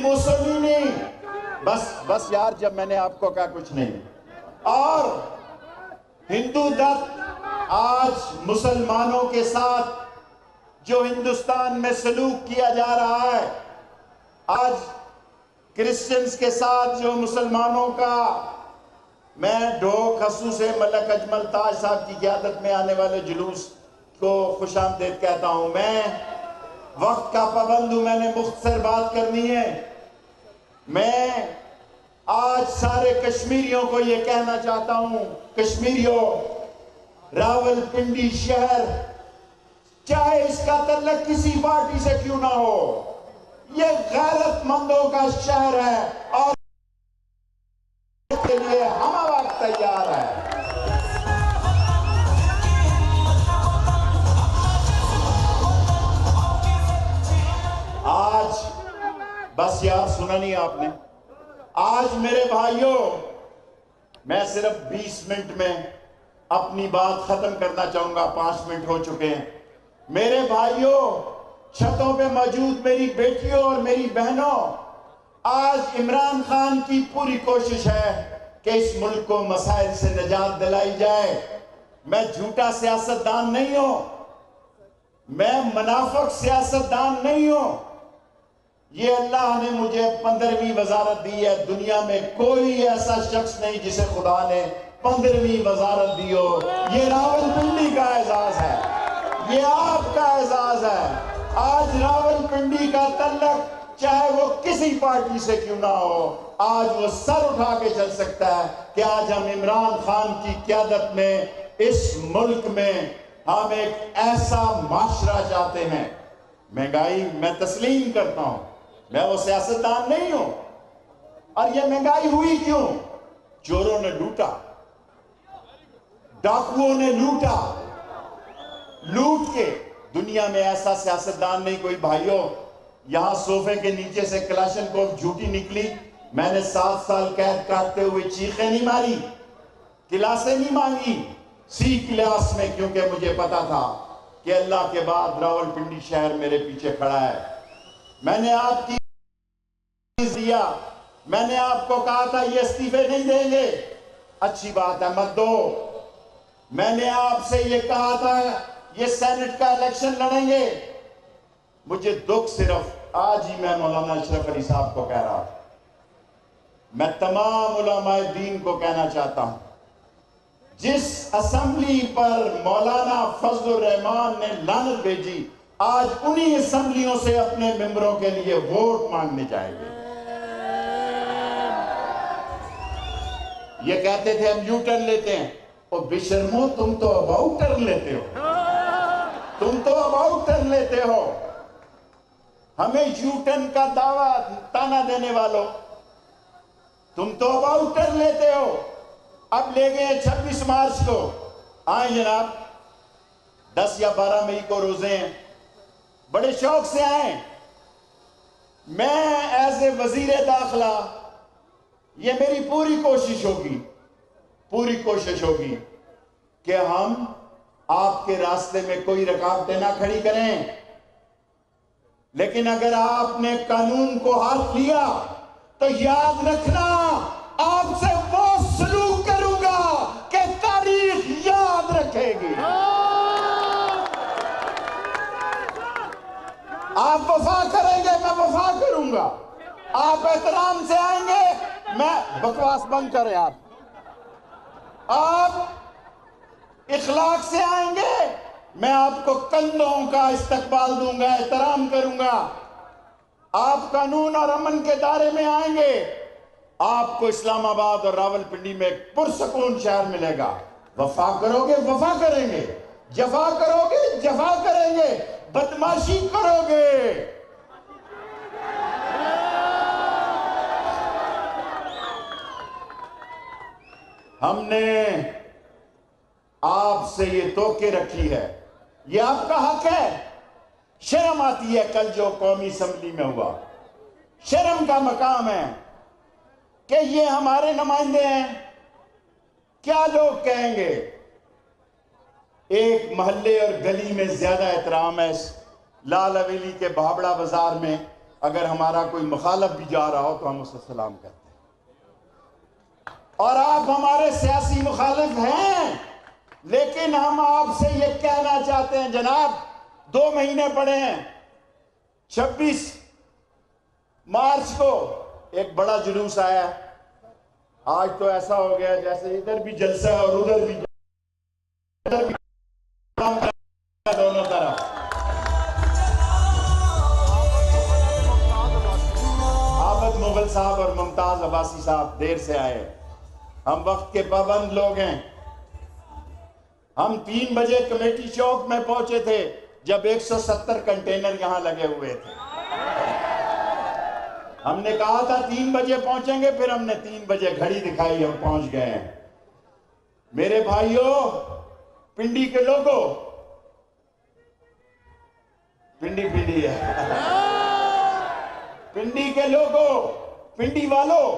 موسولینی، بس یار، جب میں نے آپ کو کہا کچھ نہیں. اور ہندو دت آج مسلمانوں کے ساتھ جو ہندوستان میں سلوک کیا جا رہا ہے، آج کرسچنز کے ساتھ جو مسلمانوں کا، میں ڈھوک خصوص ملک اجمل تاج صاحب کی قیادت میں آنے والے جلوس کو خوش آمدید کہتا ہوں. میں وقت کا پابند ہوں، میں نے مختصر بات کرنی ہے. میں آج سارے کشمیریوں کو یہ کہنا چاہتا ہوں، کشمیریوں، راول پنڈی شہر، چاہے اس کا تعلق کسی پارٹی سے کیوں نہ ہو، یہ غیرت مندوں کا شہر ہے اور کے لیے ہم وقت تیار ہے. آج بس یار، سنا نہیں آپ نے؟ آج میرے بھائیوں، میں صرف 20 منٹ میں اپنی بات ختم کرنا چاہوں گا، 5 منٹ ہو چکے ہیں. میرے بھائیوں، چھتوں پہ موجود میری بیٹیوں اور میری بہنوں، آج عمران خان کی پوری کوشش ہے کہ اس ملک کو مسائل سے نجات دلائی جائے. میں جھوٹا سیاستدان نہیں ہوں، میں منافق سیاستدان نہیں ہوں. یہ اللہ نے مجھے 15ویں وزارت دی ہے. دنیا میں کوئی ایسا شخص نہیں جسے خدا نے 15ویں وزارت دی ہو. یہ راول پنڈی کا اعزاز ہے، یہ آپ کا اعزاز ہے. آج راول پنڈی کا تعلق چاہے وہ کسی پارٹی سے کیوں نہ ہو، آج وہ سر اٹھا کے چل سکتا ہے کہ آج ہم عمران خان کی قیادت میں اس ملک میں ہم ایک ایسا معاشرہ چاہتے ہیں. مہنگائی میں تسلیم کرتا ہوں، میں وہ سیاستدان نہیں ہوں. اور یہ مہنگائی ہوئی کیوں؟ چوروں نے لوٹا، ڈاکوؤں نے لوٹا. لوٹ کے دنیا میں ایسا سیاستدان نہیں. کوئی بھائیوں، یہاں صوفے کے نیچے سے کلاشن کوف جھوٹی نکلی. میں نے 7 سال قید کاٹتے ہوئے چیخیں نہیں ماری، کلاسیں نہیں مانگی، سی کلاس میں، کیونکہ مجھے پتا تھا کہ اللہ کے بعد راول پنڈی شہر میرے پیچھے کھڑا ہے. میں نے آپ کی دیا، میں نے آپ کو کہا تھا یہ استعفے نہیں دیں گے، اچھی بات ہے، مت دو. میں نے آپ سے یہ کہا تھا یہ سینٹ کا الیکشن لڑیں گے. مجھے دکھ صرف آج ہی میں مولانا اشرف علی صاحب کو کہہ رہا تھا، میں تمام علماء دین کو کہنا چاہتا ہوں، جس اسمبلی پر مولانا فضل الرحمان نے لعنت بھیجی، آج انہی اسمبلیوں سے اپنے ممبروں کے لیے ووٹ مانگنے جائیں گے. یہ کہتے تھے ہم یو ٹرن لیتے ہیں. او بشرمو، تم تو اباؤٹ ٹرن لیتے ہو، تم تو اباؤٹ ٹرن لیتے ہو. ہمیں یو ٹرن کا دعویٰ تانا دینے والوں، تم تو اباؤٹ ٹرن لیتے ہو. اب لے گئے 26 مارچ کو، آئیں جناب، 10 یا 12 مئی کو روزے ہیں، بڑے شوق سے آئیں. میں ایز اے وزیر داخلہ، یہ میری پوری کوشش ہوگی کہ ہم آپ کے راستے میں کوئی رکاوٹیں نہ کھڑی کریں. لیکن اگر آپ نے قانون کو ہاتھ لیا تو یاد رکھنا، آپ سے وہ سلوک کروں گا کہ تاریخ یاد رکھے گی. آپ وفا کریں گے، میں وفا کروں گا. آپ احترام سے آئیں گے، میں بکواس بند کریں. آپ اخلاق سے آئیں گے، میں آپ کو کندھوں کا استقبال دوں گا، احترام کروں گا. آپ قانون اور امن کے دائرے میں آئیں گے، آپ کو اسلام آباد اور راول پنڈی میں ایک پرسکون شہر ملے گا. وفا کرو گے، وفا کریں گے. جفا کرو گے، جفا کریں گے. بدماشی کرو گے، ہم نے آپ سے یہ توقع رکھی ہے، یہ آپ کا حق ہے. شرم آتی ہے کل جو قومی اسمبلی میں ہوا، شرم کا مقام ہے کہ یہ ہمارے نمائندے ہیں. کیا لوگ کہیں گے؟ ایک محلے اور گلی میں زیادہ احترام ہے، لال حویلی کے بھابڑا بازار میں اگر ہمارا کوئی مخالف بھی جا رہا ہو تو ہم اسے سلام کرتے ہیں، اور آپ ہمارے سیاسی مخالف ہیں، لیکن ہم آپ سے یہ کہنا چاہتے ہیں جناب، 2 مہینے پڑے ہیں، 26 مارچ کو ایک بڑا جلوس آیا، آج تو ایسا ہو گیا جیسے ادھر بھی جلسہ ہے اور ادھر بھی دونوں طرف۔ عابد مغل صاحب اور ممتاز عباسی صاحب دیر سے آئے، ہم وقت کے پابند لوگ ہیں، ہم 3 بجے کمیٹی چوک میں پہنچے تھے جب 170 کنٹینر یہاں لگے ہوئے تھے، ہم نے کہا تھا 3 بجے پہنچیں گے، پھر ہم نے 3 بجے گھڑی دکھائی، ہم پہنچ گئے ہیں۔ میرے بھائیوں، پنڈی کے لوگوں، پنڈی ہے، پنڈی کے لوگوں، پنڈی والوں،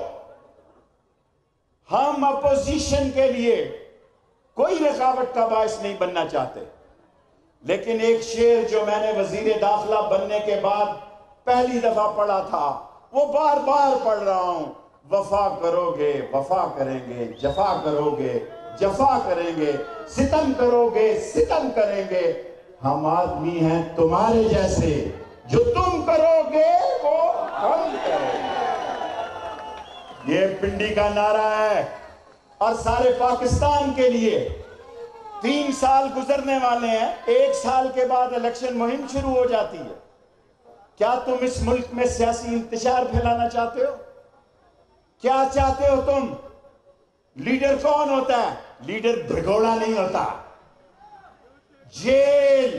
ہم اپوزیشن کے لیے کوئی رکاوٹ کا باعث نہیں بننا چاہتے، لیکن ایک شعر جو میں نے وزیر داخلہ بننے کے بعد پہلی دفعہ پڑھا تھا، وہ بار بار پڑھ رہا ہوں، وفا کرو گے وفا کریں گے، جفا کرو گے جفا کریں گے، ستم کرو گے ستم کریں گے، ہم آدمی ہیں تمہارے جیسے، جو تم کرو گے وہ ہم کریں گے۔ یہ پنڈی کا نعرہ ہے، اور سارے پاکستان کے لیے۔ 3 سال گزرنے والے ہیں، 1 سال کے بعد الیکشن مہم شروع ہو جاتی ہے۔ کیا تم اس ملک میں سیاسی انتشار پھیلانا چاہتے ہو؟ کیا چاہتے ہو تم؟ لیڈر کون ہوتا ہے؟ لیڈر بھگوڑا نہیں ہوتا، جیل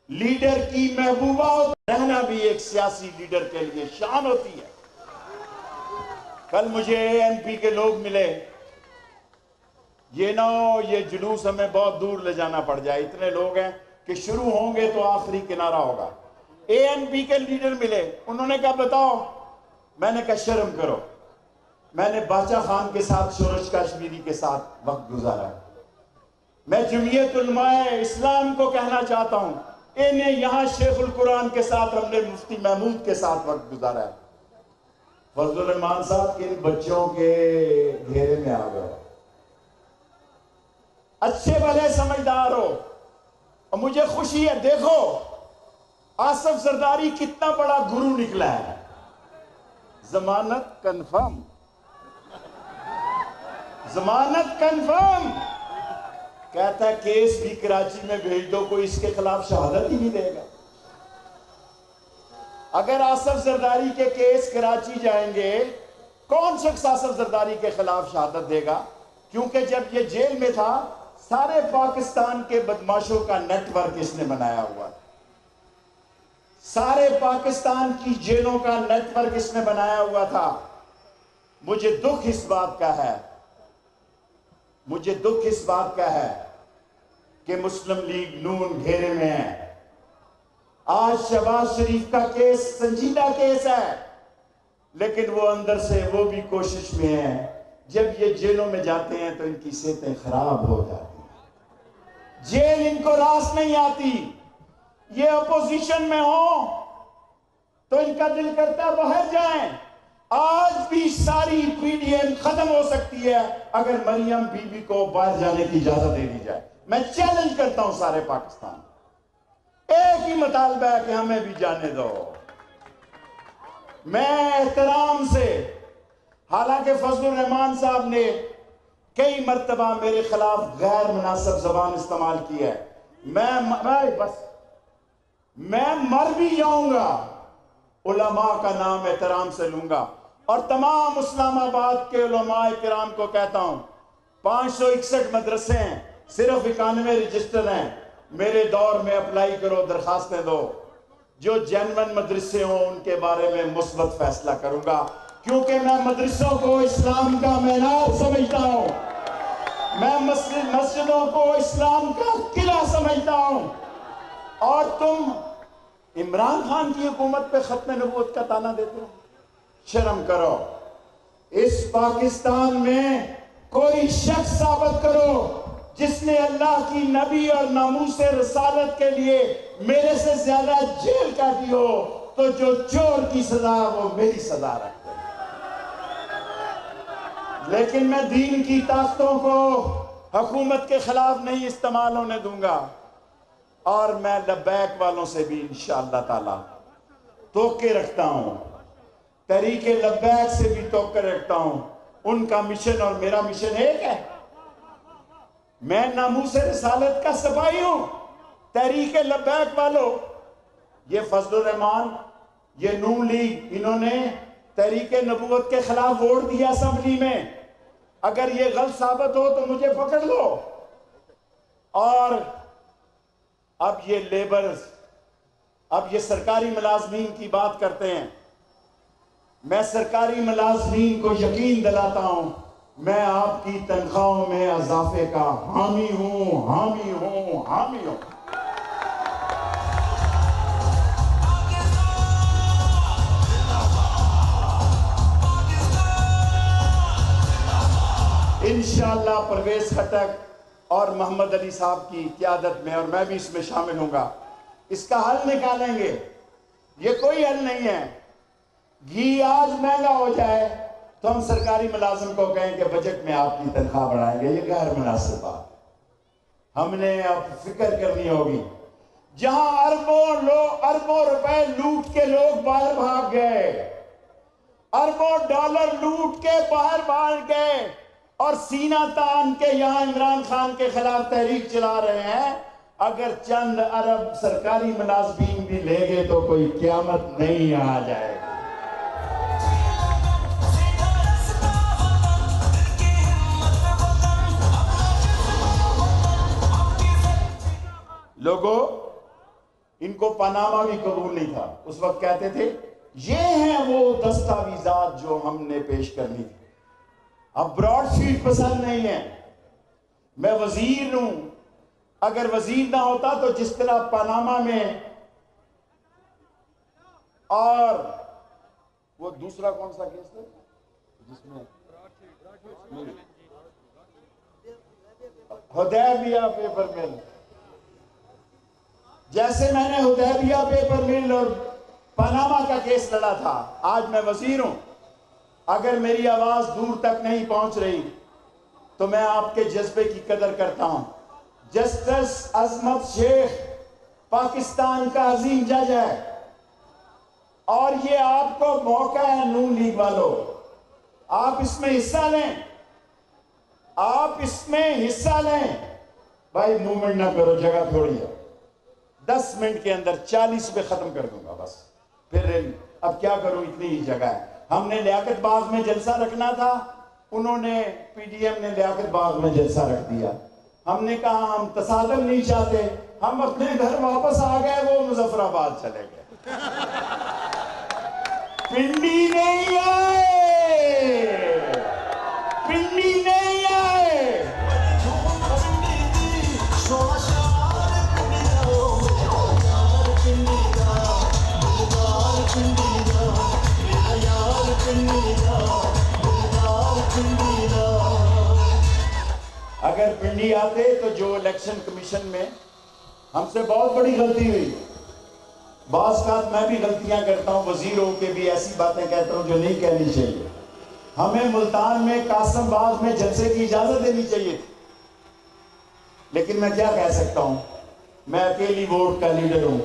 لیڈر کی محبوبہ رہنا بھی ایک سیاسی لیڈر کے لیے شان ہوتی ہے۔ کل مجھے ANP کے لوگ ملے، یہ نہ ہو یہ جلوس ہمیں بہت دور لے جانا پڑ جائے، اتنے لوگ ہیں کہ شروع ہوں گے تو آخری کنارہ ہوگا۔ ANP کے لیڈر ملے، انہوں نے کہا بتاؤ، میں نے کہا شرم کرو، میں نے باچا خان کے ساتھ شورش کشمیری کے ساتھ وقت گزارا ہے، میں جمعیت علماء اسلام کو کہنا چاہتا ہوں، انہیں یہاں شیخ القرآن کے ساتھ ہم نے مفتی محمود کے ساتھ وقت گزارا ہے۔ فضل الرحمان صاحب کن بچوں کے گھیرے میں آ گئے، اچھے بھلے سمجھدار ہو، اور مجھے خوشی ہے، دیکھو آصف زرداری کتنا بڑا گرو نکلا ہے، ضمانت کنفرم، ضمانت کنفرم، کہتا ہے کیس بھی کراچی میں بھیج دو، کوئی اس کے خلاف شہادت ہی نہیں دے گا۔ اگر آصف زرداری کے کیس کراچی جائیں گے، کون شخص آصف زرداری کے خلاف شہادت دے گا؟ کیونکہ جب یہ جیل میں تھا، سارے پاکستان کے بدماشوں کا نیٹ ورک اس نے بنایا ہوا تھا، سارے پاکستان کی جیلوں کا نیٹ ورک اس نے بنایا ہوا تھا۔ مجھے دکھ اس بات کا ہے، مجھے دکھ اس بات کا ہے کہ مسلم لیگ نون گھیرے میں ہے۔ آج شہباز شریف کا کیس سنجیدہ کیس ہے، لیکن وہ اندر سے وہ بھی کوشش میں ہیں، جب یہ جیلوں میں جاتے ہیں تو ان کی صحتیں خراب ہو جاتی ہیں، جیل ان کو راس نہیں آتی، یہ اپوزیشن میں ہوں تو ان کا دل کرتا ہے باہر جائیں۔ آج بھی ساری PDM ختم ہو سکتی ہے اگر مریم بی بی کو باہر جانے کی اجازت دے دی جائے۔ میں چیلنج کرتا ہوں سارے پاکستان، ایک ہی مطالبہ ہے کہ ہمیں بھی جانے دو۔ میں احترام سے، حالانکہ فضل الرحمان صاحب نے کئی مرتبہ میرے خلاف غیر مناسب زبان استعمال کی ہے، میں مر بھی جاؤں گا، علماء کا نام احترام سے لوں گا، اور تمام اسلام آباد کے علماء کرام کو کہتا ہوں، 561 مدرسے ہیں، صرف 91 رجسٹر ہیں، میرے دور میں اپلائی کرو، درخواستیں دو، جو جینون مدرسے ہوں ان کے بارے میں مثبت فیصلہ کروں گا، کیونکہ میں مدرسوں کو اسلام کا معیار سمجھتا ہوں، میں مسجدوں کو اسلام کا قلعہ سمجھتا ہوں۔ اور تم عمران خان کی حکومت پہ ختم نبوت کا تانا دیتے ہو، شرم کرو۔ اس پاکستان میں کوئی شخص ثابت کرو جس نے اللہ کی نبی اور ناموس رسالت کے لیے میرے سے زیادہ جیل کاٹی ہو، تو جو چور کی سزا وہ میری سزا رکھتے ہیں. لیکن میں دین کی طاقتوں کو حکومت کے خلاف نہیں استعمال ہونے دوں گا، اور میں لبیک والوں سے بھی انشاءاللہ تعالی توقع رکھتا ہوں، تحریک لبیک سے بھی توقع رکھتا ہوں. ان کا مشن اور میرا مشن ایک ہے. میں ناموس رسالت کا سپاہی ہوں. تحریک لبیک والوں، یہ فضل الرحمان، یہ نون لیگ، انہوں نے تحریک نبوت کے خلاف ووٹ دیا اسمبلی میں. اگر یہ غلط ثابت ہو تو مجھے پکڑ لو. اور اب یہ لیبرز، اب یہ سرکاری ملازمین کی بات کرتے ہیں. میں سرکاری ملازمین کو یقین دلاتا ہوں، میں آپ کی تنخواہوں میں اضافے کا حامی ہوں، حامی ہوں، حامی ہوں. انشاءاللہ پرویز خٹک اور محمد علی صاحب کی قیادت میں، اور میں بھی اس میں شامل ہوں گا، اس کا حل نکالیں گے. یہ کوئی حل نہیں ہے. گھی آج مہنگا ہو جائے تو ہم سرکاری ملازم کو کہیں کہ بجٹ میں آپ کی تنخواہ بڑھائیں گے، یہ غیر مناسب بات. ہم نے اب فکر کرنی ہوگی. جہاں اربوں روپے لوٹ کے لوگ باہر بھاگ گئے، اربوں ڈالر لوٹ کے باہر بھاگ گئے، اور سینہ تان کے یہاں عمران خان کے خلاف تحریک چلا رہے ہیں، اگر چند ارب سرکاری ملازمین بھی لے گئے تو کوئی قیامت نہیں آ جائے گی. لوگوں، ان کو پاناما بھی قبول نہیں تھا. اس وقت کہتے تھے یہ ہیں وہ دستاویزات جو ہم نے پیش کرنی تھی. اب براڈ شیٹ پسند نہیں ہے. میں وزیر ہوں، اگر وزیر نہ ہوتا تو جس طرح پاناما میں اور وہ دوسرا کون سا کیس تھا جس میں حدیبیہ پیپر مل، جیسے میں نے حدیبیہ پیپر مل اور پاناما کا کیس لڑا تھا، آج میں وزیر ہوں. اگر میری آواز دور تک نہیں پہنچ رہی تو میں آپ کے جذبے کی قدر کرتا ہوں. جسٹس عظمت شیخ پاکستان کا عظیم جج ہے، اور یہ آپ کو موقع ہے نون لیگ والوں، آپ اس میں حصہ لیں، آپ اس میں حصہ لیں. بھائی موومنٹ نہ کرو، جگہ تھوڑی ہے. 10 منٹ کے اندر 40 پہ ختم کر دوں گا بس. پھر اب کیا کروں، اتنی ہی جگہ ہے. ہم نے لیاقت باغ میں جلسہ رکھنا تھا، انہوں نے پی ڈی ایم نے لیاقت باغ میں جلسہ رکھ دیا. ہم نے کہا ہم تصادم نہیں چاہتے، ہم اپنے گھر واپس آ گئے، وہ مظفر آباد چلے گئے. پنڈی نہیں آئے، پنڈی نہیں آئے. اگر پنڈی آتے تو جو الیکشن کمیشن میں ہم سے بہت بڑی غلطی ہوئی. بعض اوقات میں بھی غلطیاں کرتا ہوں، وزیروں کے بھی ایسی باتیں کہتا ہوں جو نہیں کہنی چاہیے. ہمیں ملتان میں قاسم باغ میں جلسے کی اجازت دینی چاہیے تھی، لیکن میں کیا کہہ سکتا ہوں، میں اکیلی ووٹ کا لیڈر ہوں.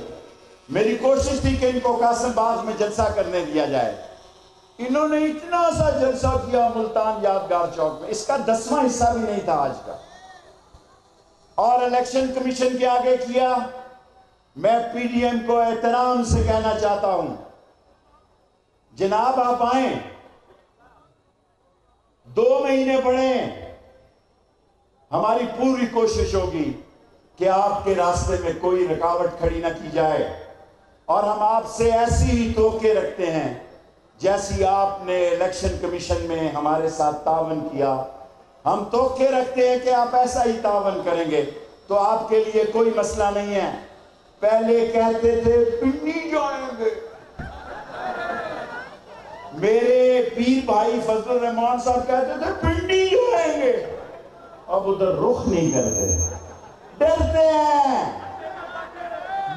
میری کوشش تھی کہ ان کو قاسم باغ میں جلسہ کرنے دیا جائے. انہوں نے اتنا سا جلسہ کیا ملتان یادگار چوک میں، اس کا 10واں حصہ بھی نہیں تھا آج کا. اور الیکشن کمیشن کے آگے کیا. میں پی ڈی ایم کو احترام سے کہنا چاہتا ہوں، جناب آپ آئیں، 2 مہینے پڑھیں، ہماری پوری کوشش ہوگی کہ آپ کے راستے میں کوئی رکاوٹ کھڑی نہ کی جائے. اور ہم آپ سے ایسی ہی توقع رکھتے ہیں جیسی آپ نے الیکشن کمیشن میں ہمارے ساتھ تعاون کیا. ہم توقع رکھتے ہیں کہ آپ ایسا ہی تعاون کریں گے، تو آپ کے لیے کوئی مسئلہ نہیں ہے. پہلے کہتے تھے پنڈی جائیں گے، میرے پیر بھائی فضل الرحمان صاحب کہتے تھے پنڈی جائیں گے. اب ادھر رخ نہیں کرتے، ڈرتے ہیں،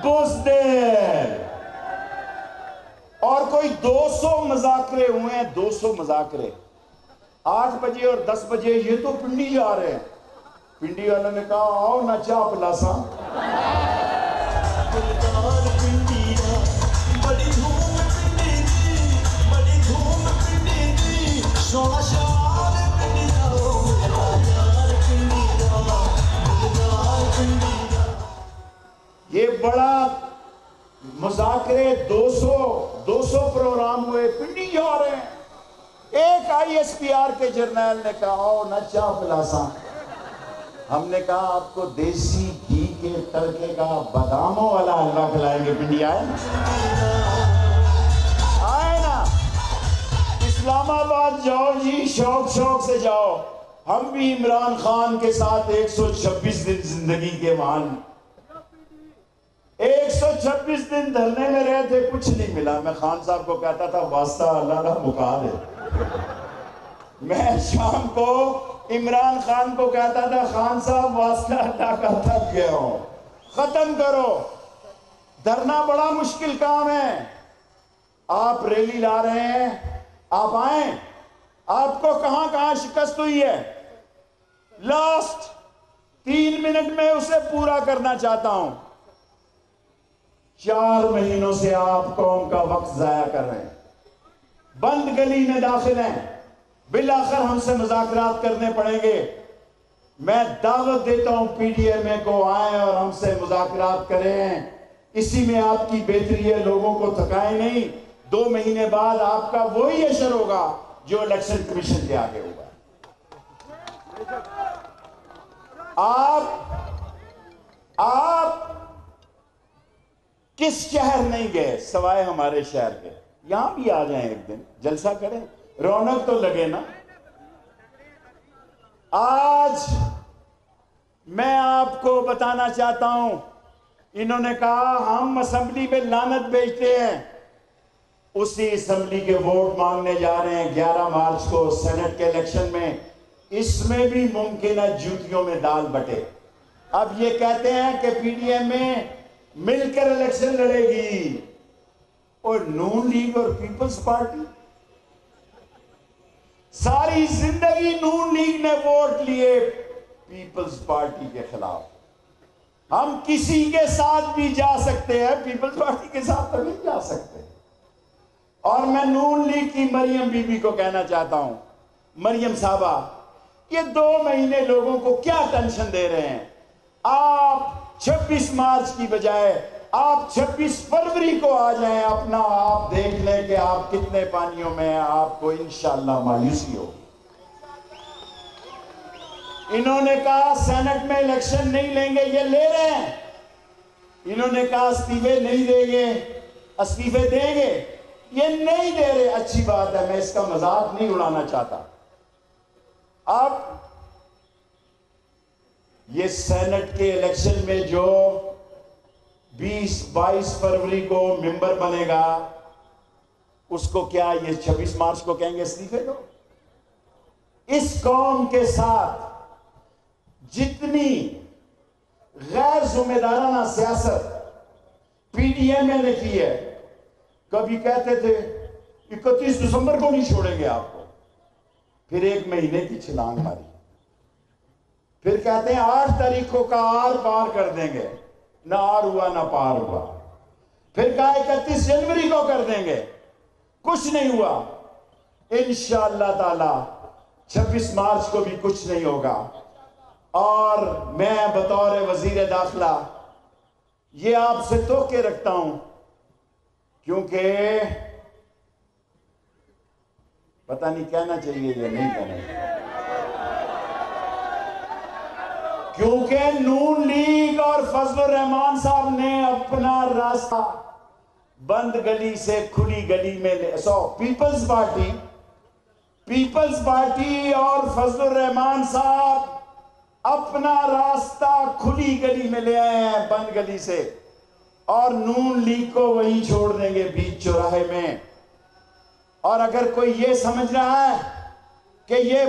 بزدل. اور کوئی 200 مذاکرے ہوئے ہیں، 200 مذاکرے، 8 بجے اور 10 بجے یہ تو پنڈی جا رہے ہیں۔ پنڈی والوں نے کہا آؤ نہ چاہ پلاسا۔ یہ بڑا مذاکرے 200 پروگرام ہوئے، پنڈی جا رہے ہیں۔ ایک ISPR کے جرنیل نے کہا آؤ نہ چاہ پلاسا۔ ہم نے کہا آپ کو دیسی گھی کے تڑکے کا باداموں والا حلوہ کھلائیں گے، پنڈی آئے نا؟ اسلام آباد جاؤ جی، شوق سے جاؤ۔ ہم بھی عمران خان کے ساتھ 126 دن زندگی کے وہاں 126 دن دھرنے میں رہے تھے، کچھ نہیں ملا۔ میں خان صاحب کو کہتا تھا واسطہ اللہ کا مکا دے۔ میں شام کو عمران خان کو کہتا تھا خان صاحب واسطہ اللہ کا تھک گیا ہوں، ختم کرو۔ دھرنا بڑا مشکل کام ہے۔ آپ ریلی لا رہے ہیں، آپ آئیں، آپ کو کہاں کہاں شکست ہوئی ہے، لاسٹ 3 منٹ میں اسے پورا کرنا چاہتا ہوں۔ 4 مہینوں سے آپ قوم کا وقت ضائع کر رہے ہیں، بند گلی میں داخل ہیں، بالآخر ہم سے مذاکرات کرنے پڑیں گے۔ میں دعوت دیتا ہوں PDMA کو آئیں اور ہم سے مذاکرات کریں، اسی میں آپ کی بہتری ہے، لوگوں کو تھکائیں نہیں۔ 2 مہینے بعد آپ کا وہی اشر ہوگا جو الیکشن کمیشن کے آگے ہوگا۔ آپ کس شہر نہیں گئے سوائے ہمارے شہر کے؟ یہاں بھی آ جائیں، ایک دن جلسہ کریں، رونق تو لگے نا۔ آج میں آپ کو بتانا چاہتا ہوں، انہوں نے کہا ہم اسمبلی میں لعنت بھیجتے ہیں، اسی اسمبلی کے ووٹ مانگنے جا رہے ہیں 11 مارچ کو سینٹ کے الیکشن میں۔ اس میں بھی ممکن ہے جوتیوں میں دال بٹے۔ اب یہ کہتے ہیں کہ PDMA مل کر الیکشن لڑے گی، اور نون لیگ اور پیپلز پارٹی، ساری زندگی نون لیگ نے ووٹ لیے پیپلز پارٹی کے خلاف۔ ہم کسی کے ساتھ بھی جا سکتے ہیں، پیپلز پارٹی کے ساتھ تو نہیں جا سکتے۔ اور میں نون لیگ کی مریم بی بی کو کہنا چاہتا ہوں، مریم صاحبہ، یہ 2 مہینے لوگوں کو کیا ٹینشن دے رہے ہیں؟ آپ 26 مارچ کی بجائے آپ 26 فروری کو آ جائیں، اپنا آپ دیکھ لیں کہ آپ کتنے پانیوں میں ہیں، آپ کو انشاءاللہ مایوسی ہوگی۔ انہوں نے کہا سینٹ میں الیکشن نہیں لیں گے، یہ لے رہے ہیں۔ انہوں نے کہا استعفے نہیں دیں گے، استعفے دیں گے، یہ نہیں دے رہے۔ اچھی بات ہے، میں اس کا مذاق نہیں اڑانا چاہتا۔ اب یہ سینٹ کے الیکشن میں جو 20-22 فروری کو ممبر بنے گا، اس کو کیا یہ 26 مارچ کو کہیں گے استعفے دو؟ اس قوم کے ساتھ جتنی غیر ذمہ دارانہ سیاست PDMA نے کی ہے، کبھی کہتے تھے 31 دسمبر کو نہیں چھوڑیں گے آپ کو، پھر 1 مہینے کی چھلانگ ماری، پھر کہتے ہیں 8 تاریخ کو کا آر پار کر دیں گے، نہ آر ہوا نہ پار ہوا، پھر کہا 31 جنوری کو کر دیں گے، کچھ نہیں ہوا۔ انشاءاللہ تعالی 26 مارچ کو بھی کچھ نہیں ہوگا۔ اور میں بطور وزیر داخلہ یہ آپ سے توقع رکھتا ہوں، کیونکہ پتہ نہیں کہنا چاہیے یا نہیں کہنا چاہیے، کیونکہ نون لیگ اور فضل الرحمان صاحب نے اپنا راستہ بند گلی سے کھلی گلی میں پیپلز پارٹی اور فضل الرحمان صاحب اپنا راستہ کھلی گلی میں لے آئے ہیں، بند گلی سے، اور نون لیگ کو وہیں چھوڑ دیں گے بیچ چوراہے میں۔ اور اگر کوئی یہ سمجھ رہا ہے کہ یہ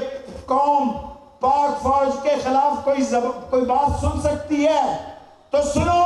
قوم پاک فوج کے خلاف کوئی بات سن سکتی ہے تو سنو،